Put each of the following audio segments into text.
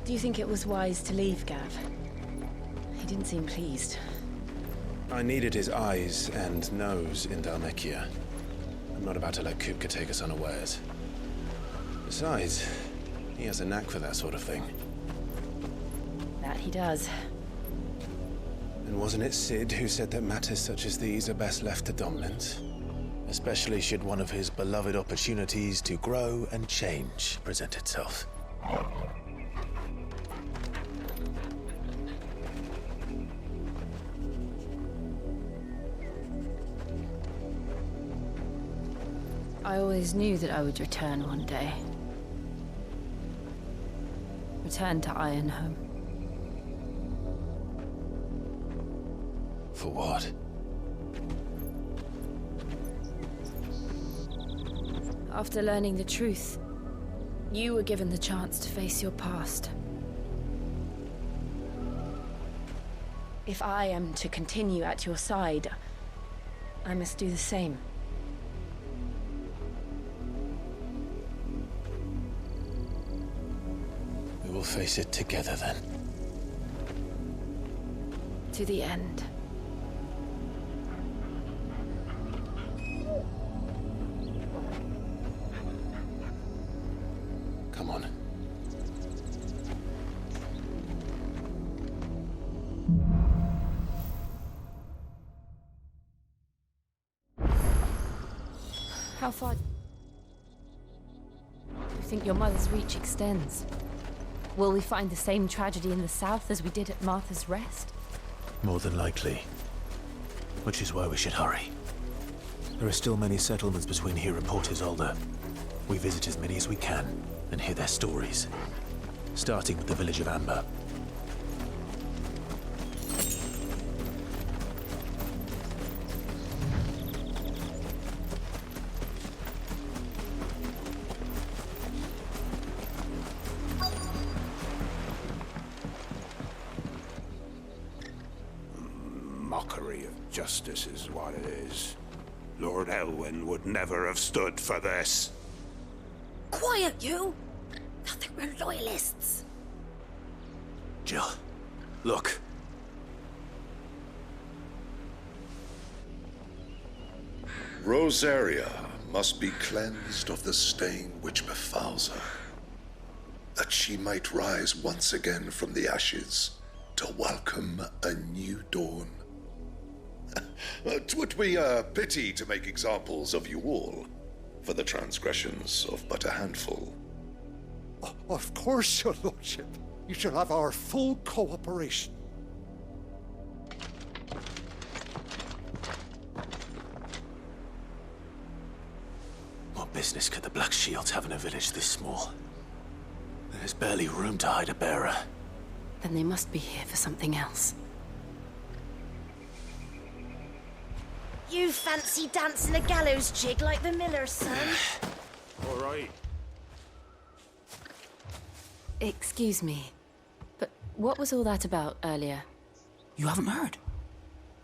Do you think it was wise to leave, Gav? He didn't seem pleased. I needed his eyes and nose in Dhalmekia. I'm not about to let Kupka take us unawares. Besides, he has a knack for that sort of thing. That he does. And wasn't it Sid who said that matters such as these are best left to dominance? Especially should one of his beloved opportunities to grow and change present itself. I always knew that I would return one day. Return to Ironhome. For what? After learning the truth, you were given the chance to face your past. If I am to continue at your side, I must do the same. We will face it together then. To the end. Come on. How far do you think your mother's reach extends? Will we find the same tragedy in the south as we did at Martha's Rest? More than likely. Which is why we should hurry. There are still many settlements between here and Port Isolde. We visit as many as we can and hear their stories. Starting with the village of Amber. Mockery of justice is what it is. Lord Elwyn would never have stood for this. Quiet, you! I think we're loyalists. Jill, look. Rosaria must be cleansed of the stain which befouls her, that she might rise once again from the ashes to welcome a new dawn. 'Twould be a pity to make examples of you all, for the transgressions of but a handful. Of course, your lordship. You shall have our full cooperation. What business could the Black Shields have in a village this small? There's barely room to hide a bearer. Then they must be here for something else. You fancy dancing a gallows jig like the miller's son? All right. Excuse me, but what was all that about earlier? You haven't heard?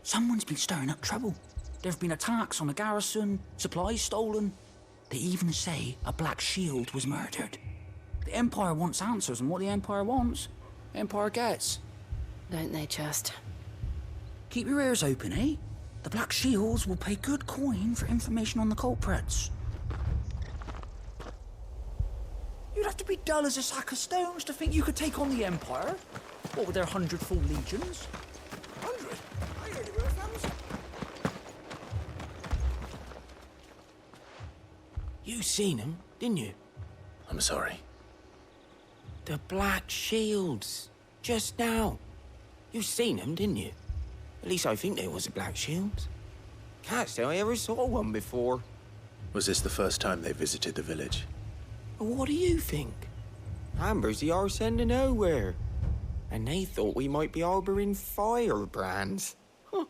Someone's been stirring up trouble. There have been attacks on the garrison, supplies stolen. They even say a Black Shield was murdered. The Empire wants answers, and what the Empire wants, the Empire gets. Don't they just? Keep your ears open, eh? The Black Shields will pay good coin for information on the culprits. You'd have to be dull as a sack of stones to think you could take on the Empire. What with their 100 full legions? 100? I heard it were 1,000. You seen them, didn't you? I'm sorry. The Black Shields. Just now. You seen them, didn't you? At least I think there was a Black Shield. Can't say I ever saw one before. Was this the first time they visited the village? What do you think? Amber's the arse end of nowhere. And they thought we might be harbouring firebrands. Huh.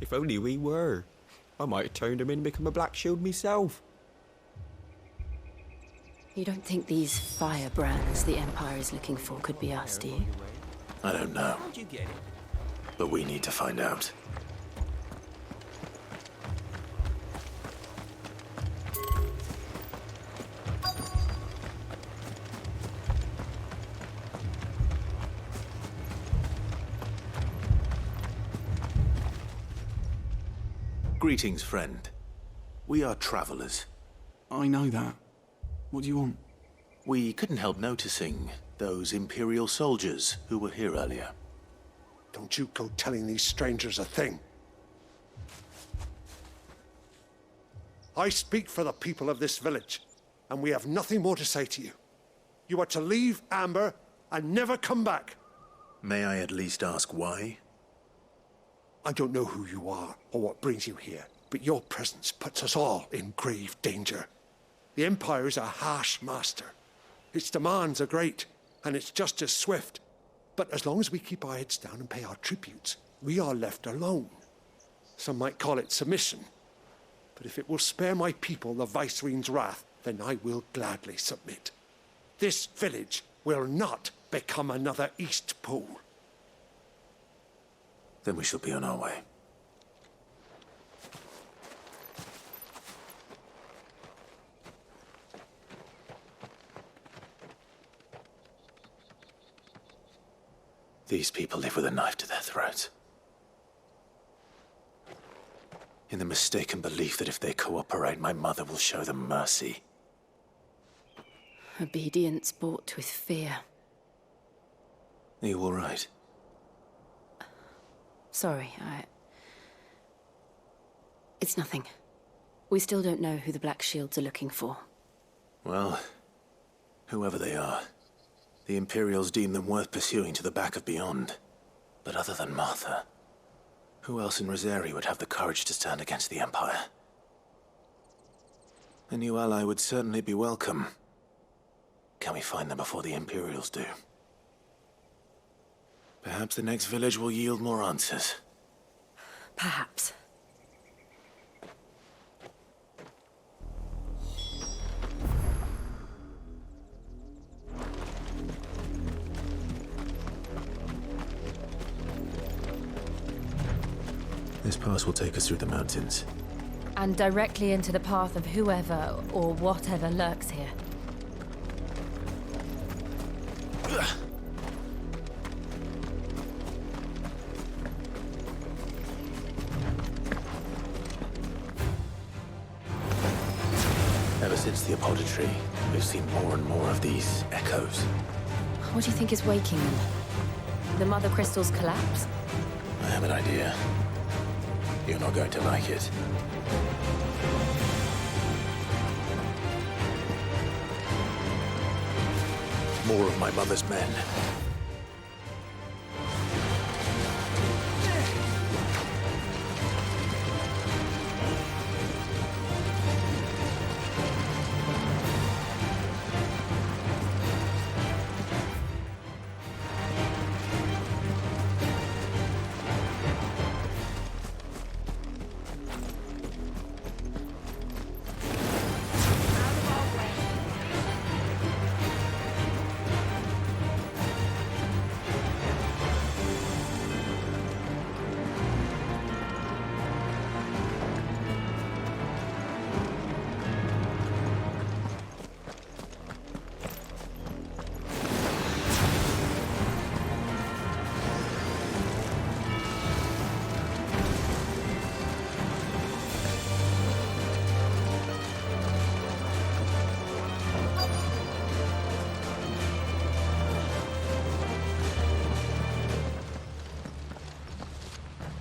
If only we were. I might have turned them in and become a Black Shield myself. You don't think these firebrands the Empire is looking for could be us, do you? I don't know, How'd you get it? but we need to find out. Greetings, friend. We are travelers. I know that. What do you want? We couldn't help noticing those Imperial soldiers who were here earlier. Don't you go telling these strangers a thing. I speak for the people of this village, and we have nothing more to say to you. You are to leave Amber and never come back. May I at least ask why? I don't know who you are or what brings you here, but your presence puts us all in grave danger. The Empire is a harsh master. Its demands are great, and its justice swift. But as long as we keep our heads down and pay our tributes, we are left alone. Some might call it submission. But if it will spare my people the Viceroy's wrath, then I will gladly submit. This village will not become another East Pool. Then we shall be on our way. These people live with a knife to their throats. In the mistaken belief that if they cooperate, my mother will show them mercy. Obedience bought with fear. Are you all right? Sorry, It's nothing. We still don't know who the Black Shields are looking for. Well, whoever they are, the Imperials deem them worth pursuing to the back of beyond. But other than Martha, who else in Rosari would have the courage to stand against the Empire? A new ally would certainly be welcome. Can we find them before the Imperials do? Perhaps the next village will yield more answers. Perhaps. This pass will take us through the mountains. And directly into the path of whoever or whatever lurks here. Ever since the apodatory, we've seen more and more of these echoes. What do you think is waking them? The Mother Crystal's collapse? I have an idea. You're not going to like it. More of my mother's men.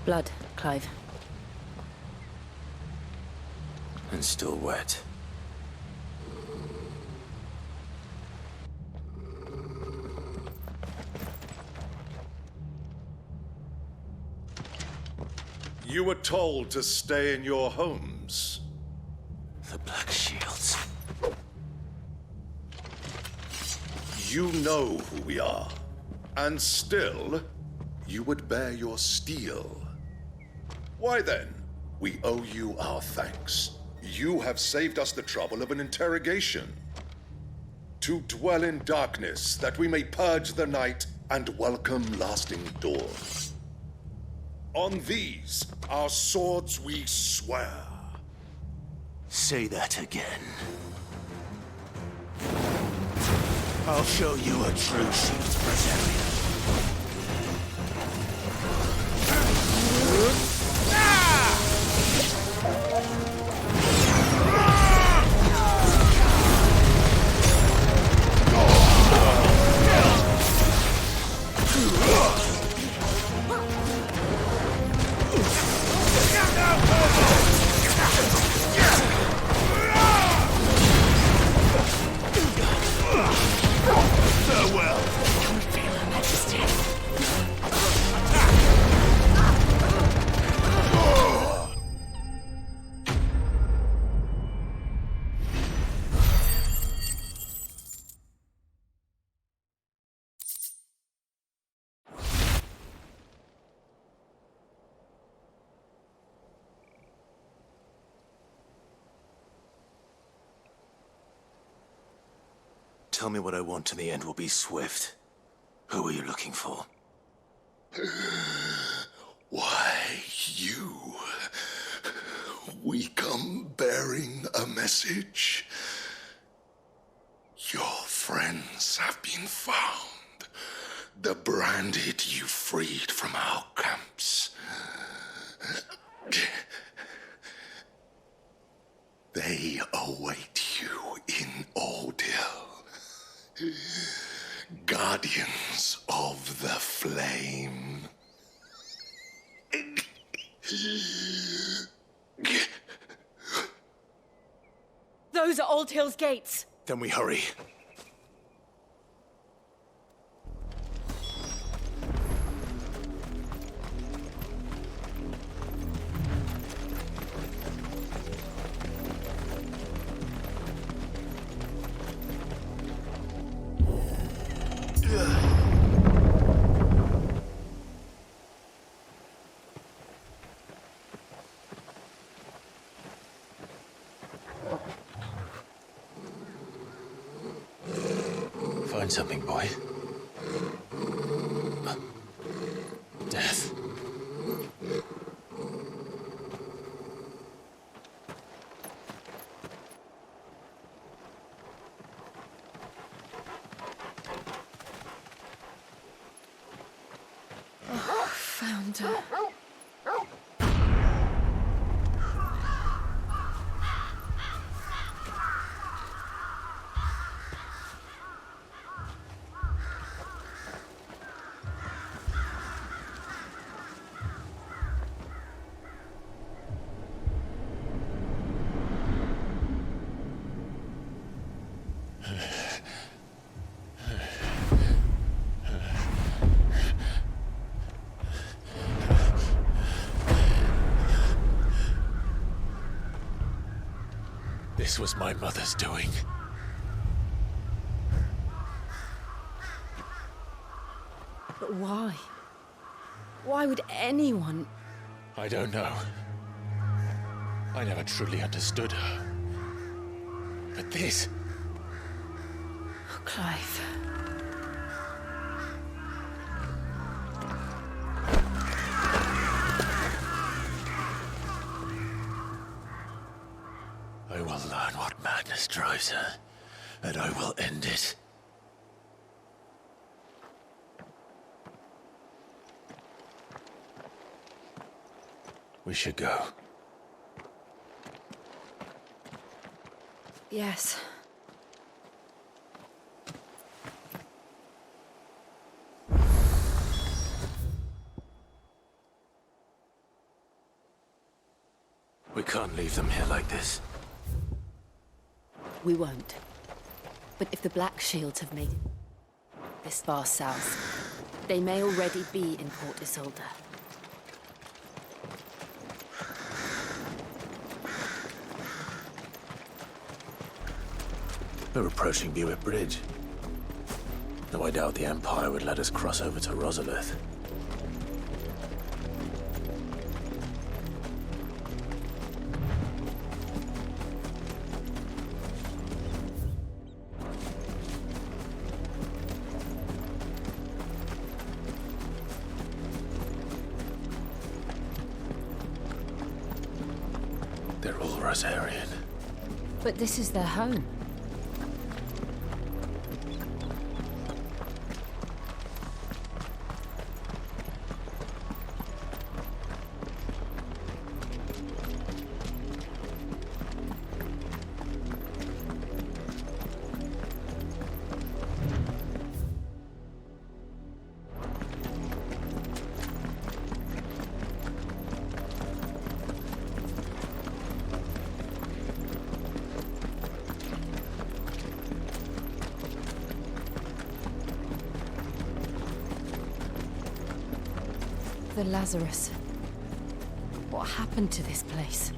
Blood, Clive. And still wet. You were told to stay in your homes. The Black Shields. You know who we are. And still, you would bear your steel. Why then, we owe you our thanks. You have saved us the trouble of an interrogation. To dwell in darkness, that we may purge the night and welcome lasting dawn. On these, our swords we swear. Say that again. I'll show you a true Shields Brazilian. Tell me what I want and the end will be swift. Who are you looking for? Why, you. We come bearing a message. Your friends have been found. The branded you freed from our camps. They await you in Ordeal. Guardians of the Flame. Those are Old Hill's gates. Then we hurry. Find something, boy. Death. Found her. This was my mother's doing. But why? Why would anyone... I don't know. I never truly understood her. But this... Oh, Clive. I will learn what madness drives her, and I will end it. We should go. Yes. We can't leave them here like this. We won't. But if the Black Shields have made it this far south, they may already be in Port Isolde. We're approaching Buick Bridge. Though I doubt the Empire would let us cross over to Rosalith. They're all Rosarian. But this is their home. The Lazarus. What happened to this place?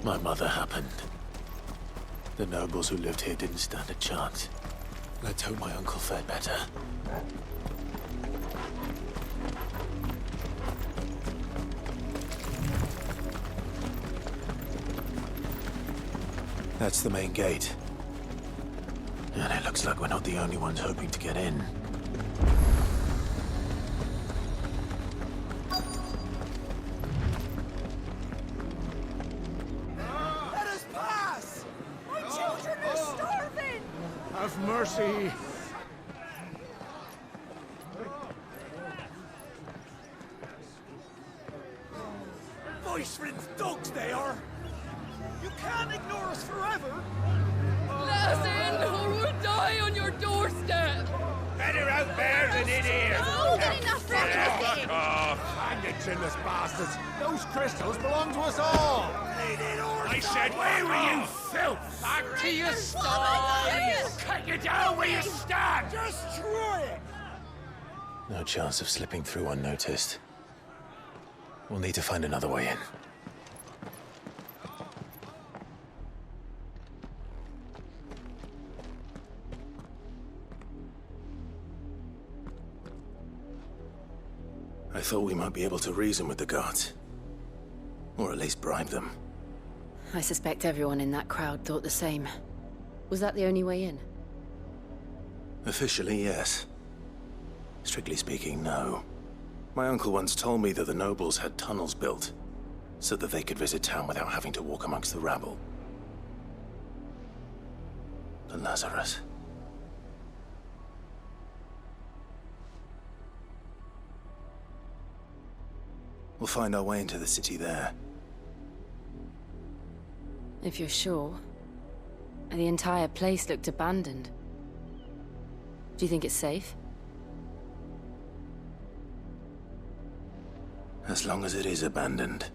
My mother happened. The nobles who lived here didn't stand a chance. Let's hope my uncle fared better. That's the main gate. And it looks like we're not the only ones hoping to get in. Let us pass! My children are starving! Have mercy! Voice-ridden dogs they are! You can't ignore us forever! Let us in, or we'll die on your doorstep! Better out there than in here! More than enough for everything! Fuck off! Hang it, chinless bastards! Those crystals belong to us all! I said, where were you, filth? Back to your sties! Cut you down where you stand! Destroy it! No chance of slipping through unnoticed. We'll need to find another way in. I thought we might be able to reason with the guards. Or at least bribe them. I suspect everyone in that crowd thought the same. Was that the only way in? Officially, yes. Strictly speaking, no. My uncle once told me that the nobles had tunnels built, so that they could visit town without having to walk amongst the rabble. The Lazarus. We'll find our way into the city there. If you're sure. The entire place looked abandoned. Do you think it's safe? As long as it is abandoned.